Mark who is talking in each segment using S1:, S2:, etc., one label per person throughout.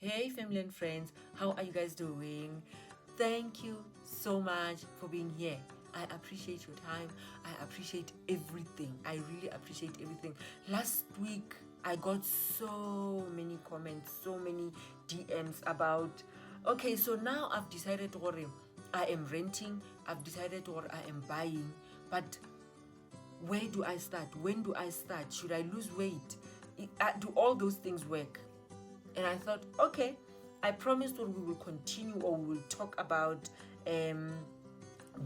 S1: Hey family and friends, how are you guys doing? Thank you so much for being here. I appreciate your time. I appreciate everything. I really appreciate everything. Last week I got so many comments, so many DMs about, okay, so now I've decided Gore, I am renting, I've decided Gore, I am buying, but where do I start? When do I start? Should I lose weight? Do all those things work? And I thought, okay, I promised that we will continue, or we will talk about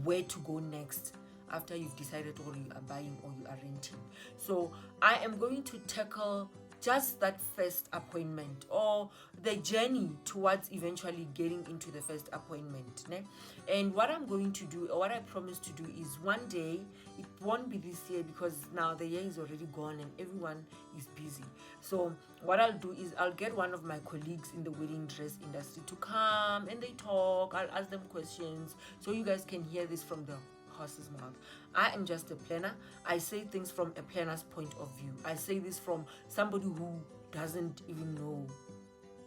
S1: where to go next after you've decided whether you are buying or you are renting. So I am going to tackle just that first appointment, or the journey towards eventually getting into the first appointment, né? And what I'm going to do, or what I promise to do, is one day, it won't be this year because now the year is already gone and everyone is busy. So what I'll do is I'll get one of my colleagues in the wedding dress industry to come and they talk. I'll ask them questions so you guys can hear this from the horse's mouth. I am just a planner. I say things from a planner's point of view. I say this from somebody who doesn't even know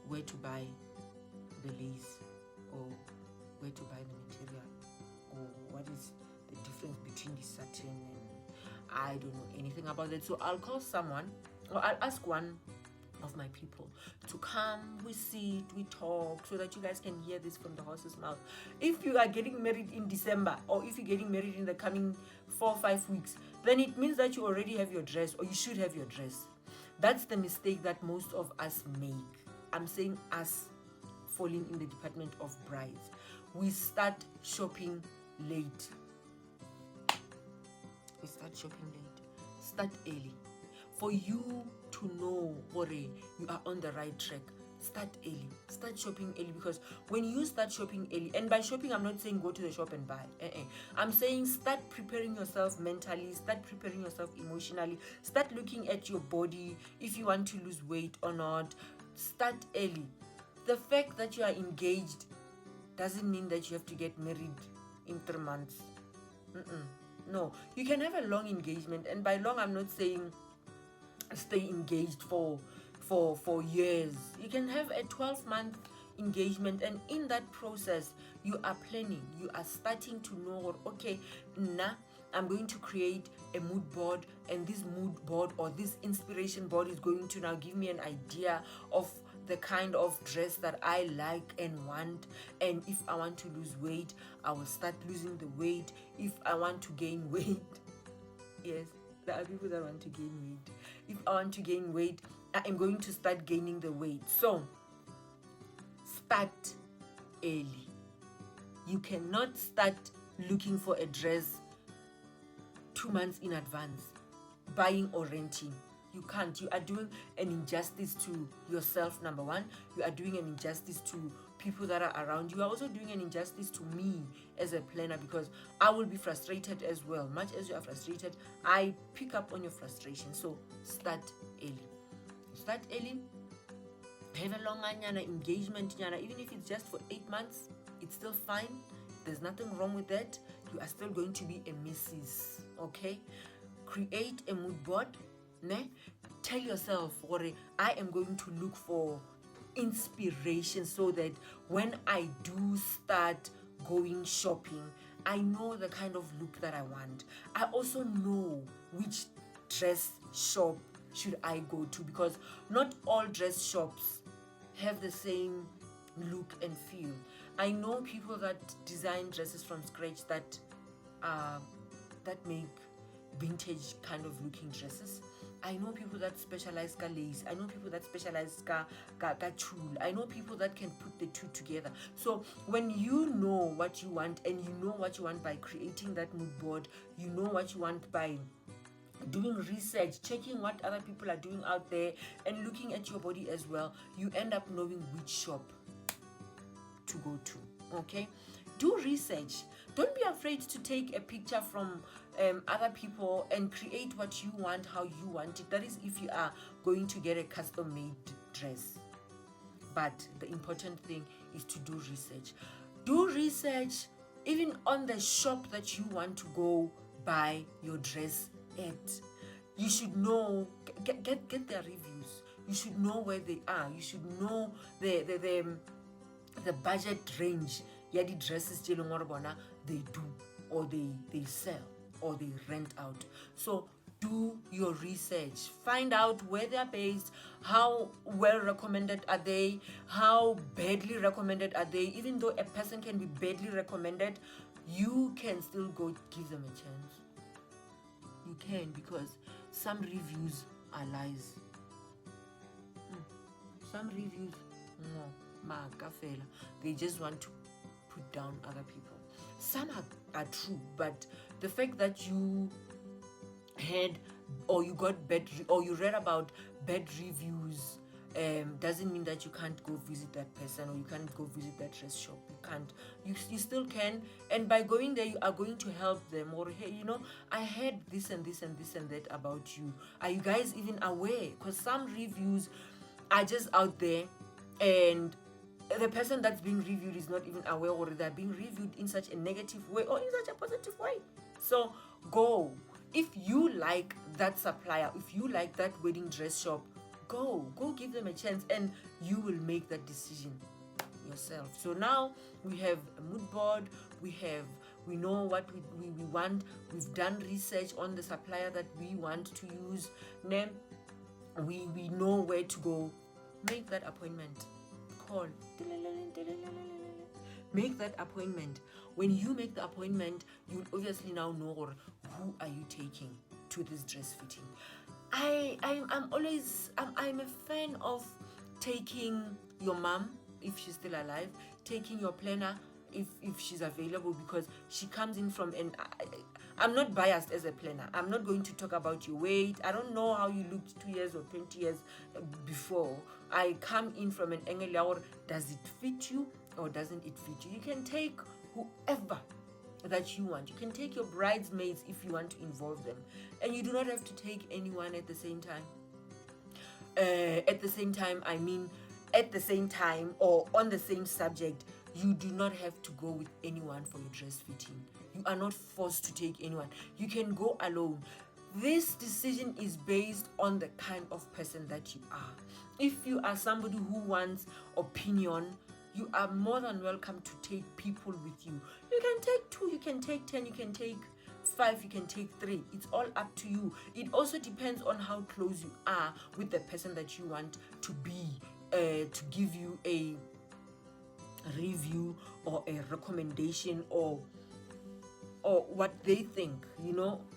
S1: where to buy the lace, or where to buy the material, or what is the difference between the satin, and I don't know anything about it. So I'll call someone, or I'll ask one of my people to come. We sit, we talk, so that you guys can hear this from the horse's mouth. If you are getting married in December, or if you're getting married in the coming 4 or 5 weeks, then it means that you already have your dress, or you should have your dress. That's the mistake that most of us make. I'm saying us, falling in the department of brides. We start shopping late. Start early. For you to know, or you are on the right track, start early. Start shopping early, because when you start shopping early, and by shopping I'm not saying go to the shop and buy. I'm saying start preparing yourself mentally, start preparing yourself emotionally, start looking at your body, if you want to lose weight or not. Start early. The fact that you are engaged doesn't mean that you have to get married in 3 months. No, you can have a long engagement, and by long I'm not saying stay engaged for years. You can have a 12-month engagement, and in that process you are planning, you are starting to know, okay, I'm going to create a mood board, and this mood board, or this inspiration board, is going to now give me an idea of the kind of dress that I like and want. And if I want to lose weight, I will start losing the weight. If I want to gain weight, yes, there are people that want to gain weight. If I want to gain weight, I am going to start gaining the weight. So start early. You cannot start looking for a dress 2 months in advance, buying or renting. You can't. You are doing an injustice to yourself, number one. You are doing an injustice to people that are around you. You are also doing an injustice to me as a planner, because I will be frustrated as well. Much as you are frustrated, I pick up on your frustration. So start early. Start early. Have a long engagement, even if it's just for 8 months, it's still fine. There's nothing wrong with that. You are still going to be a Mrs. Okay? Create a mood board. Tell yourself, I am going to look for inspiration, so that when I do start going shopping, I know the kind of look that I want. I also know which dress shop should I go to, because not all dress shops have the same look and feel. I know people that design dresses from scratch that make vintage kind of looking dresses. I know people that specialize ka lace. I know people that specialize ka tulle. I know people that can put the two together. So when you know what you want, and you know what you want by creating that mood board, you know what you want by doing research, checking what other people are doing out there, and looking at your body as well, you end up knowing which shop to go to. Okay, do research. Don't be afraid to take a picture from other people and create what you want, how you want it. That is if you are going to get a custom made dress. But the important thing is to do research. Do research even on the shop that you want to go buy your dress at. You should know, get their reviews. You should know where they are. You should know the budget range. Yeah, the dresses they do, or they sell, or they rent out. So do your research. Find out where they're based, how well recommended are they, how badly recommended are they. Even though a person can be badly recommended, you can still go give them a chance. You can, because some reviews are lies. Some reviews, no, they just want to put down other people. Some are true, but the fact that you had, or you got bad, or you read about bad reviews, doesn't mean that you can't go visit that person, or you can't go visit that dress shop. You can't. You still can, and by going there, you are going to help them. Or, hey, I heard this and this and this and that about you. Are you guys even aware? Because some reviews are just out there, and the person that's being reviewed is not even aware, or they're being reviewed in such a negative way or in such a positive way. So go. If you like that supplier, if you like that wedding dress shop, go give them a chance, and you will make that decision yourself. So now we have a mood board, we know what we want, we've done research on the supplier that we want to use. Then we know where to go. Make that appointment. Call. Make that appointment. When you make the appointment, you obviously now know who are you taking to this dress fitting. I'm a fan of taking your mom if she's still alive, taking your planner if she's available, because she comes in from I'm not biased as a planner. I'm not going to talk about your weight. I don't know how you looked 2 years or 20 years before. I come in from an angle, or does it fit you or doesn't it fit you? You can take whoever that you want. You can take your bridesmaids if you want to involve them, and you do not have to take anyone at the same time. At the same time, or on the same subject, you do not have to go with anyone for your dress fitting. You are not forced to take anyone. You can go alone. This decision is based on the kind of person that you are. If you are somebody who wants opinion, you are more than welcome to take people with you. You can take 2, you can take 10, you can take 5, you can take 3. It's all up to you. It also depends on how close you are with the person that you want to be, to give you a review or a recommendation, or what they think.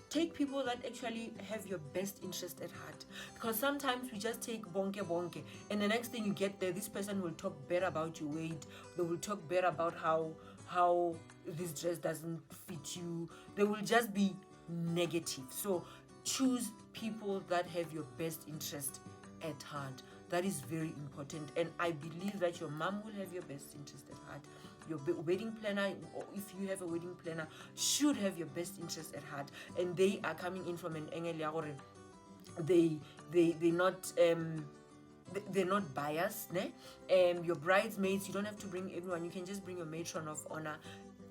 S1: Take people that actually have your best interest at heart, because sometimes we just take bonke, and the next thing you get there, this person will talk bad about your weight. They will talk bad about how this dress doesn't fit you. They will just be negative. So choose people that have your best interest at heart. That is very important, and I believe that your mom will have your best interest at heart. Your wedding planner, or if you have a wedding planner, should have your best interest at heart, and they are coming in from an angle. They're not biased. Your bridesmaids, you don't have to bring everyone. You can just bring your matron of honor,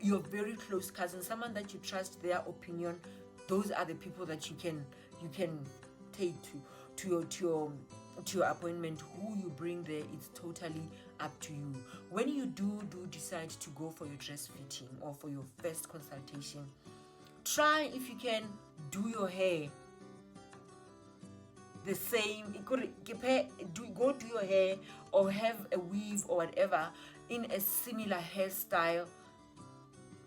S1: your very close cousin, someone that you trust their opinion. Those are the people that you can take to your appointment. Who you bring there, it's totally up to you. When you do decide to go for your dress fitting or for your first consultation, try, if you can, do your hair the same. Go do your hair, or have a weave or whatever in a similar hairstyle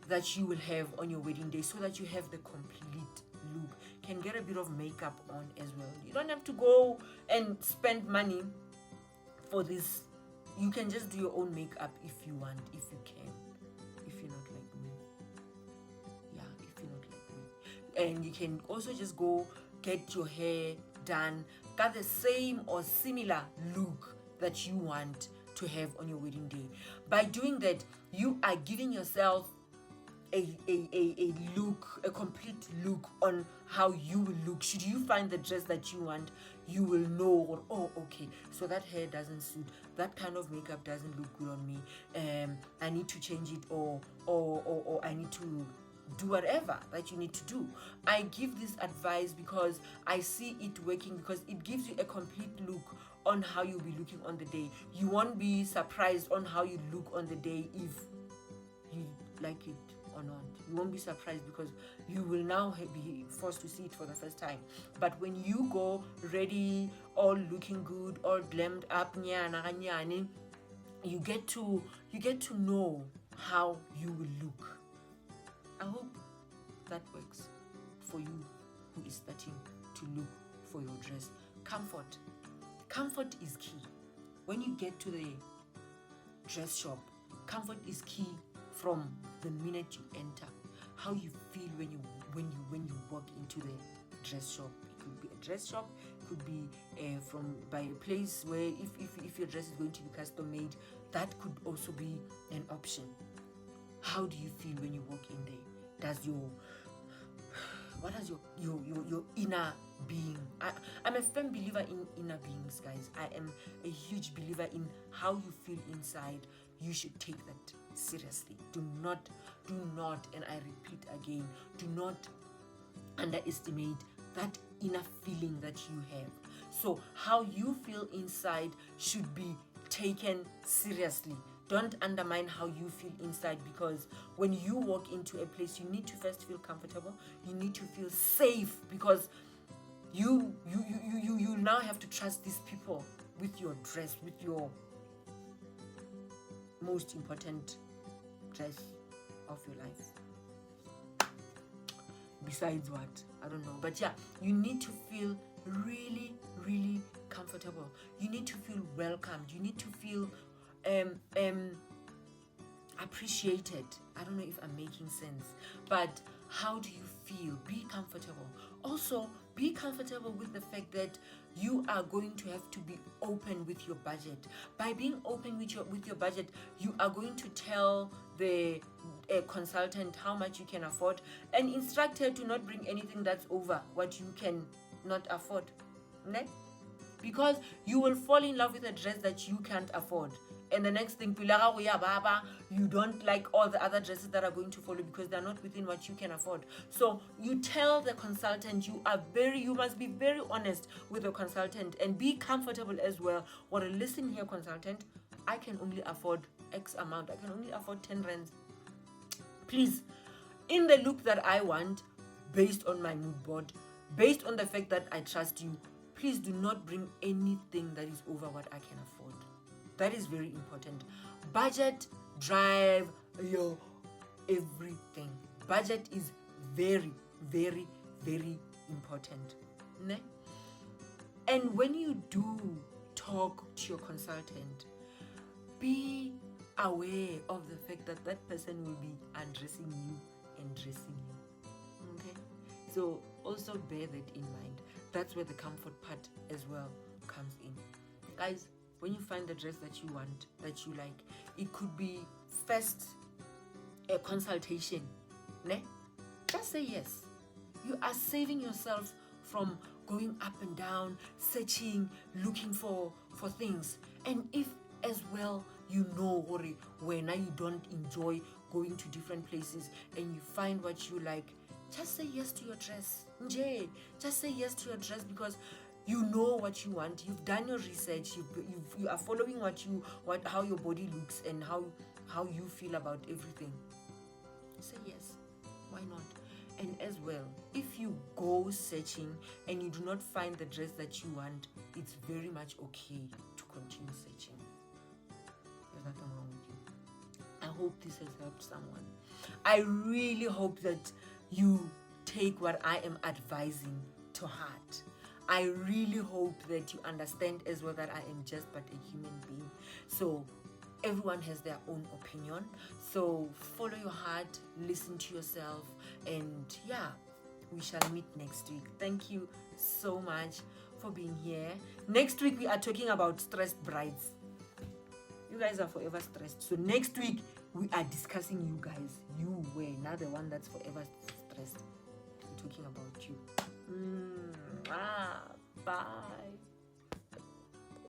S1: that you will have on your wedding day, so that you have the complete look. Can get a bit of makeup on as well. You don't have to go and spend money for this. You can just do your own makeup if you want, if you can, if you're not like me. If you're not like me. And you can also just go get your hair done, got the same or similar look that you want to have on your wedding day. By doing that, you are giving yourself a look, a complete look on how you will look. Should you find the dress that you want, you will know, oh, okay, so that hair doesn't suit, that kind of makeup doesn't look good on me, I need to change it, or I need to do whatever that you need to do. I give this advice because I see it working, because it gives you a complete look on how you'll be looking on the day. You won't be surprised on how you look on the day if you like it or not. You won't be surprised because you will now be forced to see it for the first time. But when you go ready, all looking good, all glammed up, you get to know how you will look. I hope that works for you who is starting to look for your dress. Comfort is key. When you get to the dress shop, comfort is key from the minute you enter. How you feel when you walk into the dress shop. It could be a dress shop, it could be by a place where if your dress is going to be custom made, that could also be an option. How do you feel when you walk in there? What does your inner being? I'm a firm believer in inner beings, guys. I am a huge believer in how you feel inside. You should take that seriously. Do not, and I repeat again, do not underestimate that inner feeling that you have. So how you feel inside should be taken seriously. Don't undermine how you feel inside, because when you walk into a place, you need to first feel comfortable. You need to feel safe, because you now have to trust these people with your dress, with your most important dress of your life. Besides what? I don't know. But yeah, you need to feel really, really comfortable. You need to feel welcomed. You need to feel appreciated. I don't know if I'm making sense, but how do you feel? Be comfortable. Also, be comfortable with the fact that you are going to have to be open with your budget. By being open with your budget, you are going to tell the consultant how much you can afford, and instruct her to not bring anything that's over what you can not afford. Ne? Because you will fall in love with a dress that you can't afford, and the next thing, you don't like all the other dresses that are going to follow because they're not within what you can afford. So you tell the consultant, you must be very honest with the consultant and be comfortable as well. Or listen here, consultant, I can only afford X amount. I can only afford 10 rands. Please, in the look that I want, based on my mood board, based on the fact that I trust you, please do not bring anything that is over what I can afford. That is very important. Budget drive your everything. Budget is very, very, very important. Ne? And when you do talk to your consultant, be aware of the fact that that person will be undressing you and dressing you. Okay? So also bear that in mind. That's where the comfort part as well comes in. Guys, when you find the dress that you want, that you like, it could be first a consultation. Ne? Just say yes. You are saving yourself from going up and down, searching, looking for things. And if as well you know when you don't enjoy going to different places and you find what you like, just say yes to your dress. Nje, just say yes to your dress, because you know what you want. You've done your research. You are following how your body looks and how you feel about everything. Say yes. Why not? And as well, if you go searching and you do not find the dress that you want, it's very much okay to continue searching. There's nothing wrong with you. I hope this has helped someone. I really hope that you take what I am advising to heart. I really hope that you understand as well that I am just but a human being. So everyone has their own opinion. So follow your heart, listen to yourself, and yeah, we shall meet next week. Thank you so much for being here. Next week we are talking about stressed brides. You guys are forever stressed. So next week we are discussing you guys. You were not the one that's forever stressed. We're talking about you. Bye.